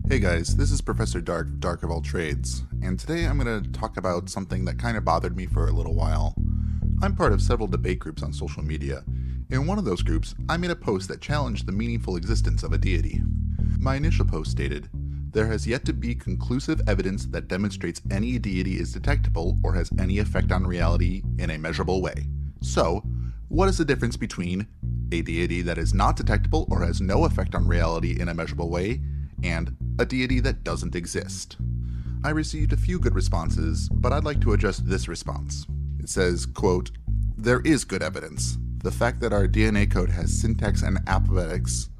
Hey guys, this is Professor Dark, Dark of All Trades, and today I'm going to talk about something that kind of bothered me for a little while. I'm part of several debate groups on social media. In one of those groups, I made a post that challenged the meaningful existence of a deity. My initial post stated, "There has yet to be conclusive evidence that demonstrates any deity is detectable or has any effect on reality in a measurable way. So, what is the difference between a deity that is not detectable or has no effect on reality in a measurable way, and a deity that doesn't exist?" I received a few good responses, but I'd like to address this response. It says, quote, "There is good evidence. The fact that our DNA code has syntax and alphabetics.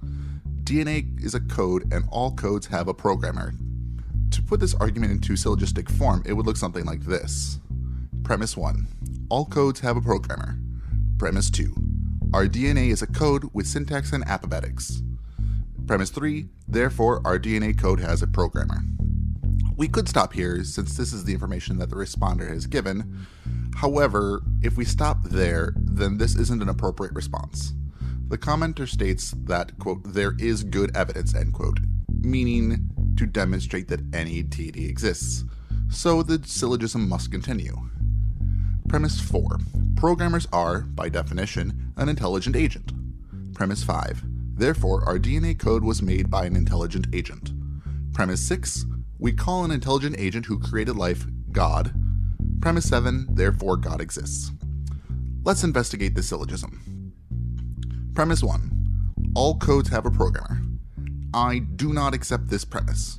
DNA is a code and all codes have a programmer." To put this argument into syllogistic form, it would look something like this. Premise 1. All codes have a programmer. Premise 2. Our DNA is a code with syntax and alphabetics. Premise 3, therefore our DNA code has a programmer. We could stop here since this is the information that the responder has given. However, if we stop there, then this isn't an appropriate response. The commenter states that, quote, "there is good evidence," end quote, meaning to demonstrate that any deity exists. So the syllogism must continue. Premise 4, programmers are, by definition, an intelligent agent. Premise 5, therefore, our DNA code was made by an intelligent agent. Premise 6, we call an intelligent agent who created life God. Premise 7, therefore God exists. Let's investigate this syllogism. Premise 1, all codes have a programmer. I do not accept this premise.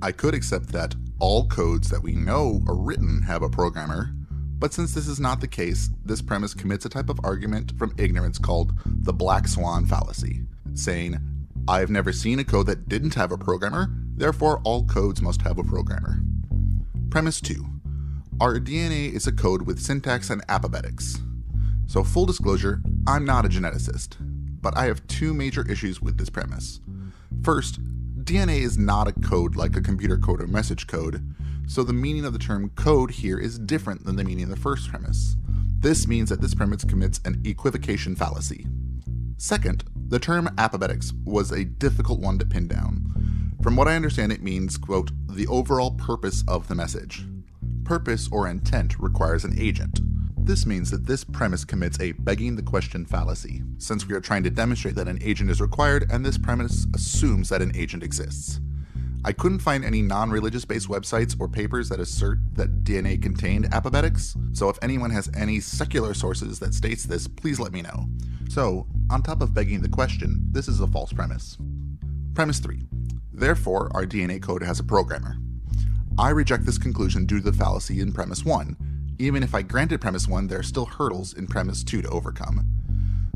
I could accept that all codes that we know are written have a programmer, but since this is not the case, this premise commits a type of argument from ignorance called the black swan fallacy, saying, I've never seen a code that didn't have a programmer, therefore all codes must have a programmer. Premise 2. Our DNA is a code with syntax and alphabetics. So full disclosure, I'm not a geneticist, but I have two major issues with this premise. First, DNA is not a code like a computer code or message code, so the meaning of the term code here is different than the meaning of the first premise. This means that this premise commits an equivocation fallacy. Second, the term alphabetics was a difficult one to pin down. From what I understand, it means, quote, the overall purpose of the message. Purpose or intent requires an agent. This means that this premise commits a begging the question fallacy, since we are trying to demonstrate that an agent is required and this premise assumes that an agent exists. I couldn't find any non-religious based websites or papers that assert that DNA contained alphabetics, so if anyone has any secular sources that states this, please let me know. So, on top of begging the question, this is a false premise. Premise 3. Therefore, our DNA code has a programmer. I reject this conclusion due to the fallacy in premise 1. Even if I granted premise 1, there are still hurdles in premise 2 to overcome.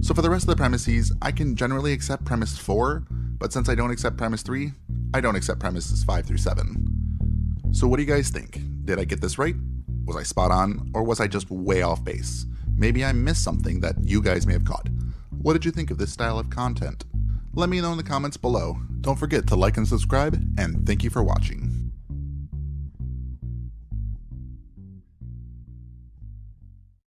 So for the rest of the premises, I can generally accept premise 4, but since I don't accept premise 3, I don't accept premises 5 through 7. So what do you guys think? Did I get this right? Was I spot on, or was I just way off base? Maybe I missed something that you guys may have caught. What did you think of this style of content? Let me know in the comments below. Don't forget to like and subscribe, and thank you for watching.